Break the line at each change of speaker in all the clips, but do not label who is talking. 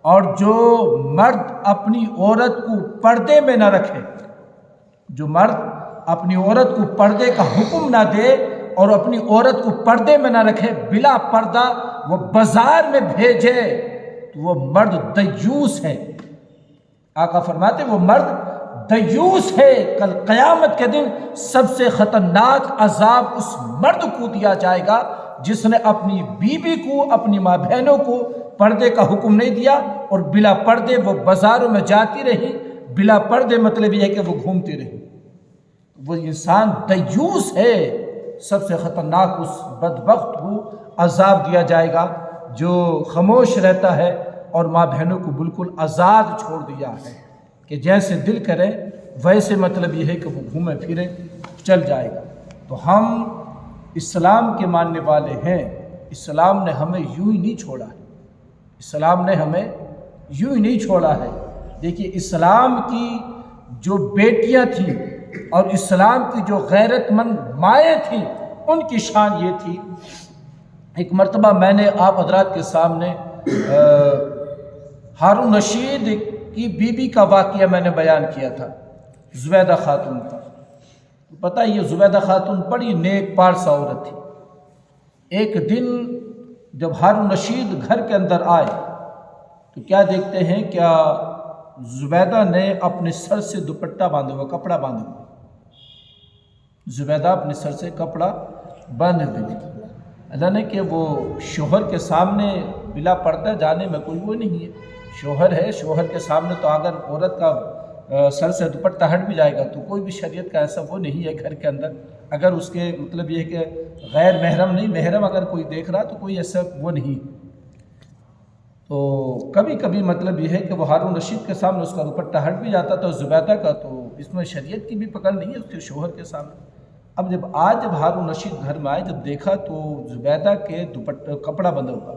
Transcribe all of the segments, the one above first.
اور جو مرد اپنی عورت کو پردے میں نہ رکھے، جو مرد اپنی عورت کو پردے کا حکم نہ دے اور اپنی عورت کو پردے میں نہ رکھے، بلا پردہ وہ بازار میں بھیجے، تو وہ مرد دیوس ہے۔ آقا فرماتے وہ مرد دیوس ہے۔ کل قیامت کے دن سب سے خطرناک عذاب اس مرد کو دیا جائے گا جس نے اپنی بیوی کو، اپنی ماں بہنوں کو پردے کا حکم نہیں دیا اور بلا پردے وہ بازاروں میں جاتی رہی۔ بلا پردے مطلب یہ ہے کہ وہ گھومتی رہی۔ وہ انسان دیوس ہے۔ سب سے خطرناک اس بدبخت کو عذاب دیا جائے گا جو خاموش رہتا ہے اور ماں بہنوں کو بالکل آزاد چھوڑ دیا ہے کہ جیسے دل کرے ویسے مطلب یہ ہے کہ وہ گھومے پھرے چل جائے گا۔ تو ہم اسلام کے ماننے والے ہیں۔ اسلام نے ہمیں یوں ہی نہیں چھوڑا ہے، اسلام نے ہمیں یوں ہی نہیں چھوڑا ہے۔ دیکھیے اسلام کی جو بیٹیاں تھیں اور اسلام کی جو غیرت مند مائیں تھیں ان کی شان یہ تھی۔ ایک مرتبہ میں نے آپ حضرات کے سامنے ہارون رشید کی بیوی کا واقعہ میں نے بیان کیا تھا، زبیدہ خاتون کا۔ پتہ یہ زبیدہ خاتون بڑی نیک پارسا عورت تھی۔ ایک دن جب ہارون رشید گھر کے اندر آئے تو کیا دیکھتے ہیں، کیا زبیدہ نے اپنے سر سے دوپٹہ باندھا ہوا، کپڑا باندھا ہوا۔ زبیدہ اپنے سر سے کپڑا باندھے ہوئے تھی۔ اللہ نے کہ وہ شوہر کے سامنے بلا پردہ جانے میں کوئی وہ نہیں ہے، شوہر ہے، شوہر کے سامنے تو اگر عورت کا سر سے دوپٹہ ہٹ بھی جائے گا تو کوئی بھی شریعت کا ایسا وہ نہیں ہے گھر کے اندر، اگر اس کے مطلب یہ ہے کہ غیر محرم نہیں، محرم اگر کوئی دیکھ رہا تو کوئی ایسا وہ نہیں۔ تو کبھی کبھی مطلب یہ ہے کہ وہ ہارون رشید کے سامنے اس کا دوپٹہ ہٹ بھی جاتا تھا زبیدہ کا، تو اس میں شریعت کی بھی پکڑ نہیں ہے اس کے شوہر کے سامنے۔ اب جب ہارون رشید گھر میں آئے، جب دیکھا تو زبیدہ کے دوپٹہ کپڑا بندھا ہوا۔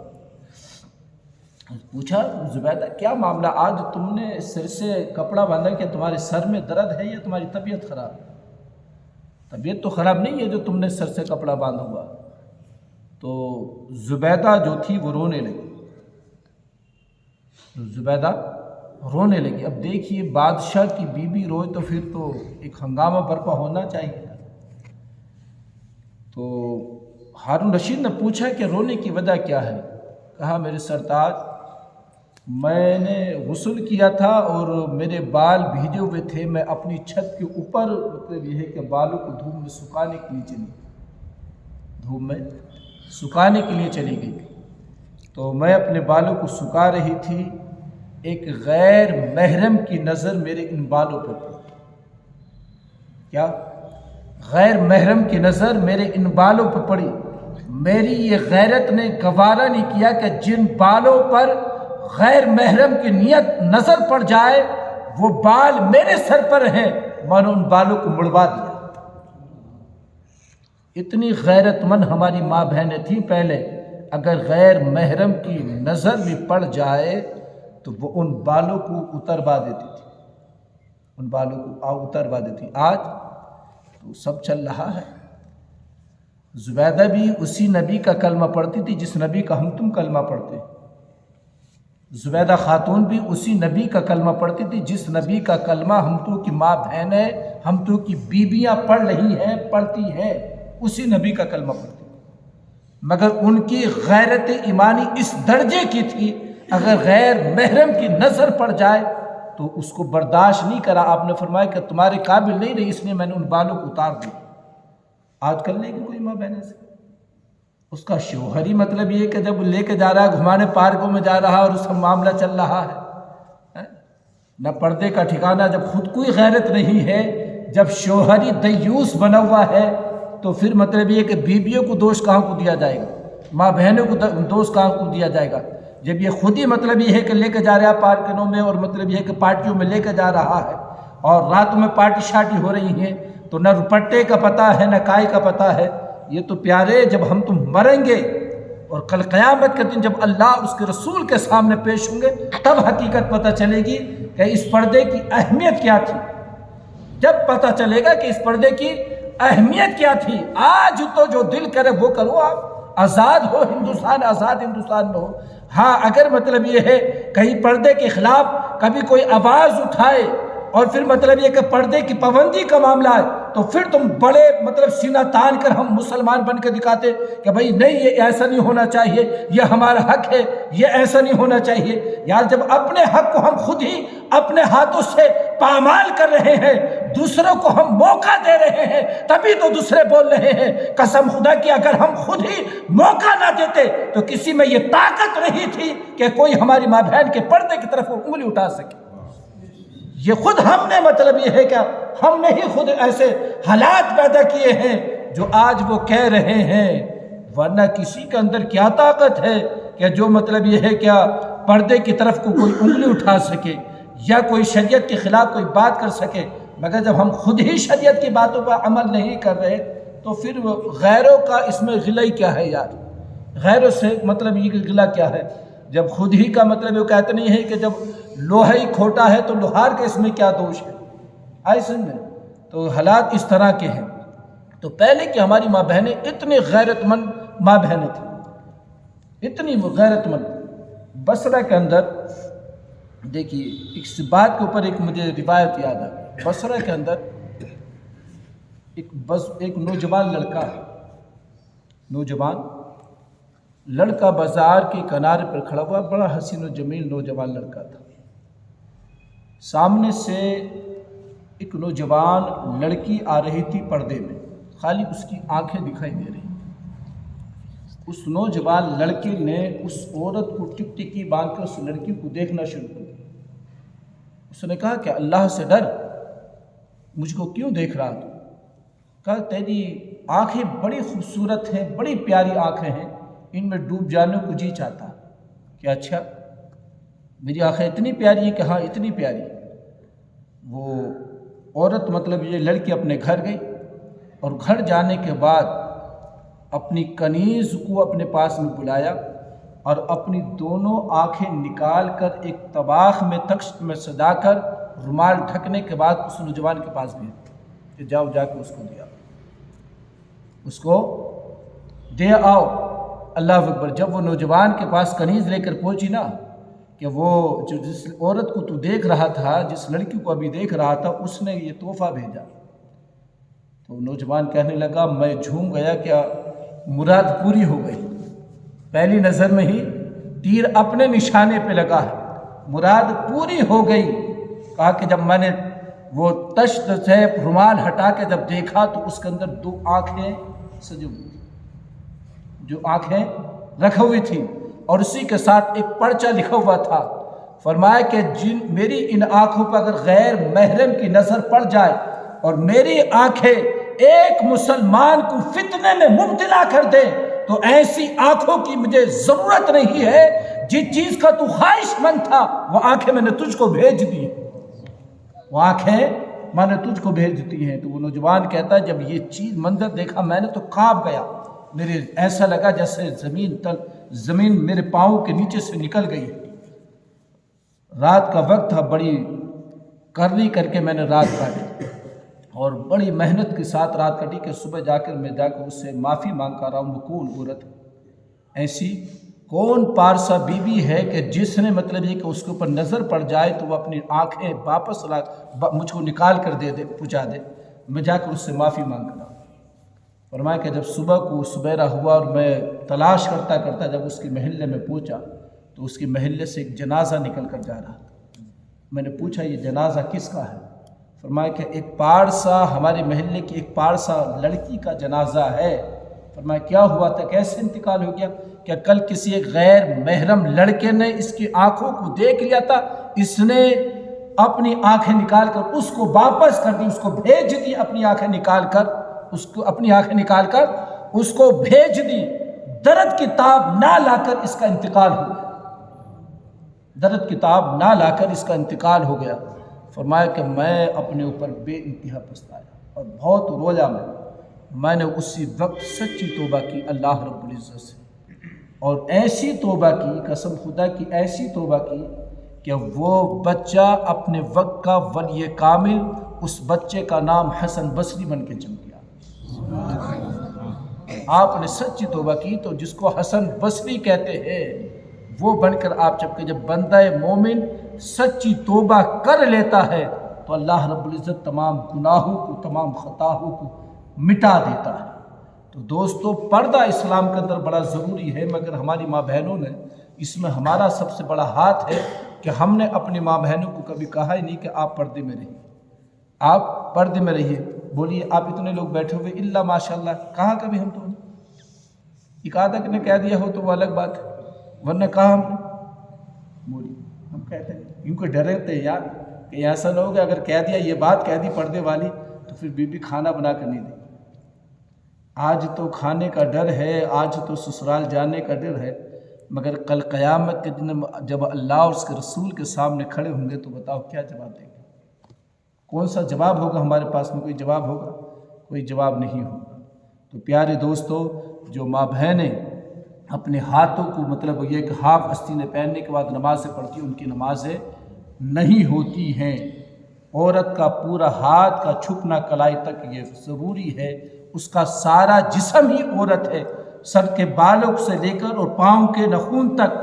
پوچھا زبیدہ کیا معاملہ، آج تم نے سر سے کپڑا باندھا، کہ تمہارے سر میں درد ہے یا تمہاری طبیعت خراب ہے؟ طبیعت تو خراب نہیں ہے جو تم نے سر سے کپڑا باندھا ہوا۔ تو زبیدہ جو تھی وہ رونے لگی، زبیدہ رونے لگی۔ اب دیکھیے بادشاہ کی بیوی روئے تو پھر تو ایک ہنگامہ برپا ہونا چاہیے۔ تو ہارون رشید نے پوچھا کہ رونے کی وجہ کیا ہے؟ کہا میرے سرتاج، میں نے غسل کیا تھا اور میرے بال بھیجے ہوئے تھے، میں اپنی چھت کے اوپر مطلب یہ ہے کہ بالوں کو دھوپ میں سکھانے کے لیے چلی، دھوپ میں سکھانے کے لیے چلی گئی۔ تو میں اپنے بالوں کو سکھا رہی تھی، ایک غیر محرم کی نظر میرے ان بالوں پر پڑی۔ کیا؟ غیر محرم کی نظر میرے ان بالوں پر پڑی۔ میری یہ غیرت نے گوارا نہیں کیا کہ جن بالوں پر غیر محرم کی نیت نظر پڑ جائے، وہ بال میرے سر پر ہیں، میں نے ان بالوں کو مڑوا دیا۔ اتنی غیرت مند ہماری ماں بہنیں تھیں پہلے، اگر غیر محرم کی نظر بھی پڑ جائے تو وہ ان بالوں کو اتروا دیتی تھی، ان بالوں کو اتروا دیتی۔ آج تو سب چل رہا ہے۔ زبیدہ بھی اسی نبی کا کلمہ پڑھتی تھی جس نبی کا ہم تم کلمہ پڑھتے ہیں۔ زبیدہ خاتون بھی اسی نبی کا کلمہ پڑھتی تھی جس نبی کا کلمہ ہم تو کی ماں بہنیں، ہم تو کی بیویاں پڑھ رہی ہیں، پڑھتی ہیں، اسی نبی کا کلمہ پڑھتی تھی۔ مگر ان کی غیرت ایمانی اس درجے کی تھی، اگر غیر محرم کی نظر پڑ جائے تو اس کو برداشت نہیں کرا۔ آپ نے فرمایا کہ تمہارے قابل نہیں رہی، اس لیے میں نے ان بالوں کو اتار دیا۔ آج کل لے کے کوئی ماں بہنیں سے اس کا شوہر ہی مطلب یہ کہ جب لے کے جا رہا ہے گھمانے، پارکوں میں جا رہا ہے اور اس کا معاملہ چل رہا ہے، نہ پردے کا ٹھکانہ، جب خود کوئی غیرت نہیں ہے، جب شوہر ہی دیوس بنا ہوا ہے تو پھر مطلب یہ کہ بیویوں کو دوش کہاں کو دیا جائے گا، ماں بہنوں کو دوش کہاں کو دیا جائے گا؟ جب یہ خود ہی مطلب یہ ہے کہ لے کے جا رہا ہے پارکوں میں اور مطلب یہ ہے کہ پارٹیوں میں لے کے جا رہا ہے اور راتوں میں پارٹی شارٹی ہو رہی ہیں، تو نہ روپٹے کا پتہ ہے نہ کائی کا پتہ ہے۔ یہ تو پیارے جب ہم تم مریں گے اور کل قیامت کے دن جب اللہ اس کے رسول کے سامنے پیش ہوں گے تب حقیقت پتہ چلے گی کہ اس پردے کی اہمیت کیا تھی۔ جب پتہ چلے گا کہ اس پردے کی اہمیت کیا تھی۔ آج تو جو دل کرے وہ کرو، آپ آزاد ہو، ہندوستان آزاد ہندوستان میں ہو، ہاں اگر مطلب یہ ہے کہیں پردے کے خلاف کبھی کوئی آواز اٹھائے اور پھر مطلب یہ کہ پردے کی پابندی کا معاملہ ہے تو پھر تم بڑے مطلب سینہ تان کر ہم مسلمان بن کے دکھاتے کہ بھائی نہیں یہ ایسا نہیں ہونا چاہیے، یہ ہمارا حق ہے، یہ ایسا نہیں ہونا چاہیے۔ یار جب اپنے حق کو ہم خود ہی اپنے ہاتھوں سے پامال کر رہے ہیں، دوسروں کو ہم موقع دے رہے ہیں، تبھی تو دوسرے بول رہے ہیں۔ قسم خدا کی اگر ہم خود ہی موقع نہ دیتے تو کسی میں یہ طاقت نہیں تھی کہ کوئی ہماری ماں بہن کے پردے کی طرف انگلی اٹھا سکے۔ یہ خود ہم نے مطلب یہ ہے کہ ہم نے ہی خود ایسے حالات پیدا کیے ہیں جو آج وہ کہہ رہے ہیں، ورنہ کسی کے اندر کیا طاقت ہے کہ جو مطلب یہ ہے کیا پردے کی طرف کو کوئی انگلی اٹھا سکے یا کوئی شریعت کے خلاف کوئی بات کر سکے، مگر جب ہم خود ہی شریعت کی باتوں پر عمل نہیں کر رہے تو پھر غیروں کا اس میں غلہ کیا ہے یار؟ غیروں سے مطلب یہ غلہ کیا ہے جب خود ہی کا مطلب یہ کہتے نہیں ہے کہ جب لوہا ہی کھوٹا ہے تو لوہار کا اس میں کیا دوش ہے؟ ایسے میں تو حالات اس طرح کے ہیں۔ تو پہلے کہ ہماری ماں بہنیں اتنی غیرت مند ماں بہنیں تھیں، اتنی غیرت مند۔ بصرہ کے اندر دیکھیے اس بات کے اوپر ایک مجھے روایت یاد آ گئی۔ بصرہ کے اندر ایک نوجوان لڑکا ہے، نوجوان لڑکا بازار کے کنارے پر کھڑا ہوا، بڑا حسین و جمیل نوجوان لڑکا تھا۔ سامنے سے ایک نوجوان لڑکی آ رہی تھی پردے میں، خالی اس کی آنکھیں دکھائی دے رہی۔ اس نوجوان لڑکے نے اس عورت کو ٹک ٹکی باندھ کر اس لڑکی کو دیکھنا شروع کر دیا۔ اس نے کہا کہ اللہ سے ڈر، مجھ کو کیوں دیکھ رہا تو؟ کہا تیری آنکھیں بڑی خوبصورت ہیں، بڑی پیاری آنکھیں ہیں، ان میں ڈوب جانے کو جی چاہتا۔ کہ اچھا میری آنکھیں اتنی پیاری ہیں؟ کہ ہاں اتنی پیاری۔ وہ عورت مطلب یہ لڑکی اپنے گھر گئی اور گھر جانے کے بعد اپنی کنیز کو اپنے پاس میں بلایا اور اپنی دونوں آنکھیں نکال کر ایک طباخ میں تخت میں سجا کر رومال ڈھکنے کے بعد اس نوجوان کے پاس بھیج دیا کہ جاؤ جا کے اس کو دیا، اس کو دے آؤ۔ اللہ اکبر۔ جب وہ نوجوان کے پاس کنیز لے کر پہنچی نا کہ وہ جس عورت کو تو دیکھ رہا تھا، جس لڑکی کو ابھی دیکھ رہا تھا، اس نے یہ تحفہ بھیجا۔ تو نوجوان کہنے لگا میں جھوم گیا، کیا مراد پوری ہو گئی، پہلی نظر میں ہی تیر اپنے نشانے پہ لگا ہے، مراد پوری ہو گئی۔ کہا کہ جب میں نے وہ تشت سے رومال ہٹا کے جب دیکھا تو اس کے اندر دو آنکھیں سجی ہوئی تھی، جو آنکھیں رکھی ہوئی تھی، اور اسی کے ساتھ ایک پرچہ لکھا ہوا تھا۔ فرمایا کہ میری ان آنکھوں پر اگر غیر محرم کی نظر پڑ جائے اور میری آنکھیں ایک مسلمان کو فتنے میں مبتلا کر دیں تو ایسی آنکھوں کی مجھے ضرورت نہیں ہے، جس چیز کا تو خواہش مند تھا وہ آنکھیں میں نے تجھ کو بھیج دی، وہ آنکھیں میں نے تجھ کو بھیج دی ہیں۔ تو وہ نوجوان کہتا ہے جب یہ چیز منظر دیکھا میں نے تو کانپ گیا، میرے ایسا لگا جیسے زمین میرے پاؤں کے نیچے سے نکل گئی۔ رات کا وقت تھا، بڑی کرنی کر کے میں نے رات کاٹی اور بڑی محنت کے ساتھ رات کٹی کہ صبح جا کر اس سے معافی مانگ کر رہا ہوں۔ وہ کون عورت ایسی، کون پارسا بی بی ہے کہ جس نے مطلب یہ کہ اس کے اوپر نظر پڑ جائے تو وہ اپنی آنکھیں واپس مجھ کو نکال کر دے پہنچا دے، میں جا کر اس سے معافی مانگ کر آؤں۔ فرمایا کہ جب صبح کو سبیرہ ہوا اور میں تلاش کرتا کرتا جب اس کے محلے میں پہنچا تو اس کے محلے سے ایک جنازہ نکل کر جا رہا تھا۔ میں نے پوچھا یہ جنازہ کس کا ہے؟ فرمایا کہ ایک پارسا، ہمارے محلے کی ایک پارسا لڑکی کا جنازہ ہے۔ فرمایا کیا ہوا تھا، کیسے انتقال ہو گیا؟ کہ کل کسی ایک غیر محرم لڑکے نے اس کی آنکھوں کو دیکھ لیا تھا، اس نے اپنی آنکھیں نکال کر اس کو واپس کر دی، اس کو بھیج دی، اپنی آنکھیں نکال کر اس کو بھیج دی۔ درد کتاب نہ لا کر اس کا انتقال ہو گیا، درد کتاب نہ لا کر اس کا انتقال ہو گیا۔ فرمایا کہ میں اپنے اوپر بے انتہا پچھتایا اور بہت رویا میں نے اسی وقت سچی توبہ کی اللہ رب العزت سے، اور ایسی توبہ کی، قسم خدا کی ایسی توبہ کی کہ وہ بچہ اپنے وقت کا ولی کامل، اس بچے کا نام حسن بصری بن کے چمکیا۔ آپ نے سچی توبہ کی تو جس کو حسن بصری کہتے ہیں وہ بن کر آپ چپکے۔ جب بندہ مومن سچی توبہ کر لیتا ہے تو اللہ رب العزت تمام گناہوں کو، تمام خطاؤں کو مٹا دیتا ہے۔ تو دوستو، پردہ اسلام کے اندر بڑا ضروری ہے، مگر ہماری ماں بہنوں نے اس میں ہمارا سب سے بڑا ہاتھ ہے کہ ہم نے اپنی ماں بہنوں کو کبھی کہا ہی نہیں کہ آپ پردے میں رہیے، آپ پردے میں رہیے۔ بولیے آپ اتنے لوگ بیٹھے ہوئے اللہ ماشاء اللہ، کہا کبھی ہم تو ایک آدھا نے کہہ دیا ہو تو وہ الگ بات ہے، ورنہ کہا ہم نے؟ بولیے ہم کہتے ہیں کیونکہ ڈرتے ہیں یار کہ ایسا نہ ہو کہ اگر کہہ دیا، یہ بات کہہ دی پردے والی، تو پھر بیوی کھانا بنا کر نہیں دے۔ آج تو کھانے کا ڈر ہے، آج تو سسرال جانے کا ڈر ہے، مگر کل قیامت کے دن جب اللہ اور اس کے رسول کے سامنے کھڑے ہوں گے تو بتاؤ کیا جواب دیں گے؟ کون سا جواب ہوگا ہمارے پاس میں؟ کوئی جواب ہوگا؟ کوئی جواب نہیں ہوگا۔ تو پیارے دوستو، جو ماں بہنیں اپنے ہاتھوں کو مطلب یہ کہ ہاف آستینیں پہننے کے بعد نمازیں پڑھتی ہیں، ان کی نمازیں نہیں ہوتی ہیں۔ عورت کا پورا ہاتھ کا چھپنا کلائی تک یہ ضروری ہے، اس کا سارا جسم ہی عورت ہے، سر کے بالوں سے لے کر اور پاؤں کے ناخن تک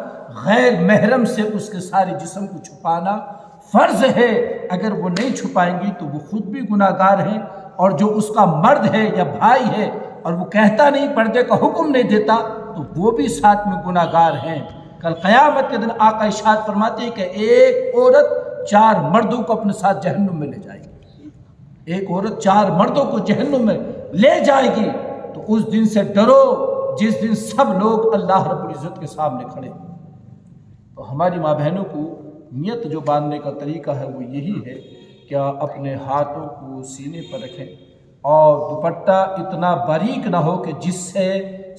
غیر محرم سے اس کے سارے جسم کو چھپانا فرض ہے۔ اگر وہ نہیں چھپائیں گی تو وہ خود بھی گناہ گار ہیں، اور جو اس کا مرد ہے یا بھائی ہے اور وہ کہتا نہیں، پردے کا حکم نہیں دیتا، تو وہ بھی ساتھ میں گناہ گار ہیں۔ کل قیامت کے دن آقا ارشاد فرماتے ہیں کہ ایک عورت 4 مردوں کو اپنے ساتھ جہنم میں لے جائے گی، ایک عورت 4 مردوں کو جہنم میں لے جائے گی۔ تو اس دن سے ڈرو جس دن سب لوگ اللہ رب العزت کے سامنے کھڑے ہیں۔ تو ہماری ماں بہنوں کو نیت جو باندھنے کا طریقہ ہے وہ یہی ہے کہ اپنے ہاتھوں کو سینے پر رکھیں، اور دوپٹہ اتنا باریک نہ ہو کہ جس سے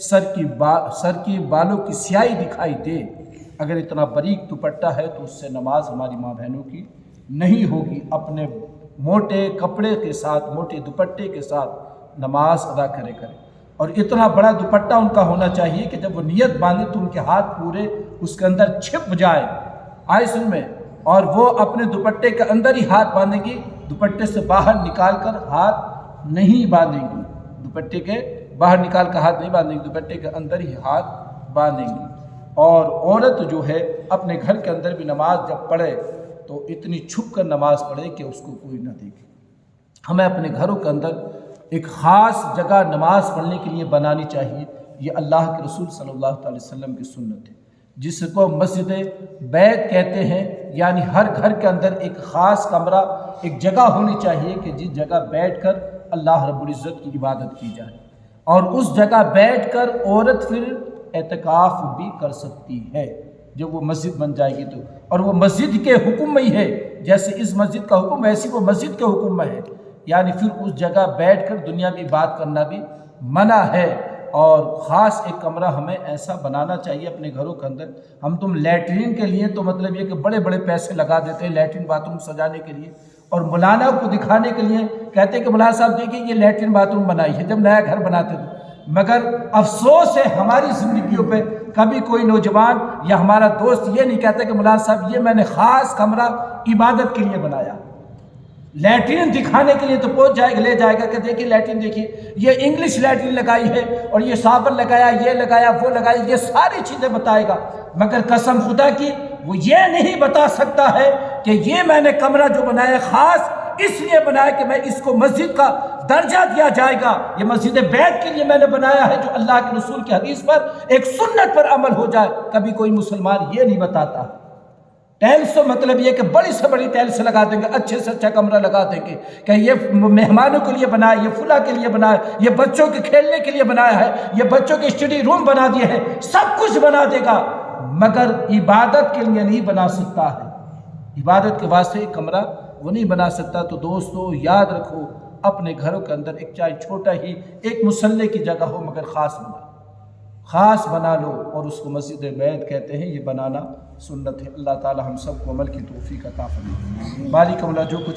سر کی بالوں کی سیاہی دکھائی دے۔ اگر اتنا باریک دوپٹہ ہے تو اس سے نماز ہماری ماں بہنوں کی نہیں ہوگی۔ اپنے موٹے کپڑے کے ساتھ، موٹے دوپٹے کے ساتھ نماز ادا کرے۔ اور اتنا بڑا دوپٹہ ان کا ہونا چاہیے کہ جب وہ نیت باندھے تو ان کے ہاتھ پورے اس کے اندر چھپ جائے، آئے سن میں، اور وہ اپنے دوپٹے کے اندر ہی ہاتھ باندھیں گی، دوپٹے سے باہر نکال کر ہاتھ نہیں باندھیں گی، دوپٹے کے باہر نکال کر ہاتھ نہیں باندھیں گی، دوپٹے کے اندر ہی ہاتھ باندھیں گی۔ اور عورت جو ہے اپنے گھر کے اندر بھی نماز جب پڑھے تو اتنی چھپ کر نماز پڑھے کہ اس کو کوئی نہ دیکھے۔ ہمیں اپنے گھروں کے اندر ایک خاص جگہ نماز پڑھنے کے لیے بنانی چاہیے۔ یہ اللہ کے رسول صلی اللہ علیہ وسلم کی سنت ہے، جس کو مسجد بیت کہتے ہیں، یعنی ہر گھر کے اندر ایک خاص کمرہ، ایک جگہ ہونی چاہیے کہ جس جگہ بیٹھ کر اللہ رب العزت کی عبادت کی جائے، اور اس جگہ بیٹھ کر عورت پھر اعتکاف بھی کر سکتی ہے جب وہ مسجد بن جائے گی تو۔ اور وہ مسجد کے حکم میں ہی ہے، جیسے اس مسجد کا حکم ویسی وہ مسجد کے حکم میں ہے، یعنی پھر اس جگہ بیٹھ کر دنیاوی بات کرنا بھی منع ہے۔ اور خاص ایک کمرہ ہمیں ایسا بنانا چاہیے اپنے گھروں کے اندر۔ ہم تم لیٹرین کے لیے تو مطلب یہ کہ بڑے بڑے پیسے لگا دیتے ہیں لیٹرین باتھ روم سجانے کے لیے، اور مولانا کو دکھانے کے لیے کہتے ہیں کہ مولانا صاحب دیکھیے یہ لیٹرین باتھ روم بنائی ہے، جب نیا گھر بناتے تھے۔ مگر افسوس ہے ہماری زندگیوں پہ کبھی کوئی نوجوان یا ہمارا دوست یہ نہیں کہتا کہ مولانا صاحب یہ میں نے خاص کمرہ عبادت کے لیے بنایا۔ لیٹرین دکھانے کے لیے تو پہنچ جائے گا، لے جائے گا کہ دیکھیے لیٹرین دیکھیے، یہ انگلش لیٹرین لگائی ہے، اور یہ صابن لگایا، یہ لگایا، وہ لگایا، یہ ساری چیزیں بتائے گا، مگر قسم خدا کی وہ یہ نہیں بتا سکتا ہے کہ یہ میں نے کمرہ جو بنایا خاص اس لیے بنایا کہ میں اس کو مسجد کا درجہ دیا جائے گا، یہ مسجد بیت کے لیے میں نے بنایا ہے جو اللہ کے رسول کی حدیث پر ایک سنت پر عمل ہو جائے۔ کبھی کوئی مسلمان یہ نہیں بتاتا۔ ٹائلس تو مطلب یہ کہ بڑی سے بڑی ٹائلس لگا دیں گے، اچھے سے اچھا کمرہ لگا دیں گے کہ یہ مہمانوں کے لیے بنایا، یہ فلاں کے لیے بنایا، یہ بچوں کے کھیلنے کے لیے بنایا ہے، یہ بچوں کے اسٹڈی روم بنا دیے ہیں، سب کچھ بنا دے گا، مگر عبادت کے لیے نہیں بنا سکتا ہے۔ عبادت کے واسطے ایک کمرہ وہ نہیں بنا سکتا۔ تو دوستو یاد رکھو، اپنے گھروں کے اندر ایک چاہے چھوٹا ہی ایک مصلی کی جگہ ہو، مگر خاص بنا لو، اور اس کو مسجد بیت کہتے ہیں، یہ بنانا سنت ہے۔ اللہ تعالی ہم سب کو عمل کی توفیق عطا فرمائے۔ مالک مولا جو کچھ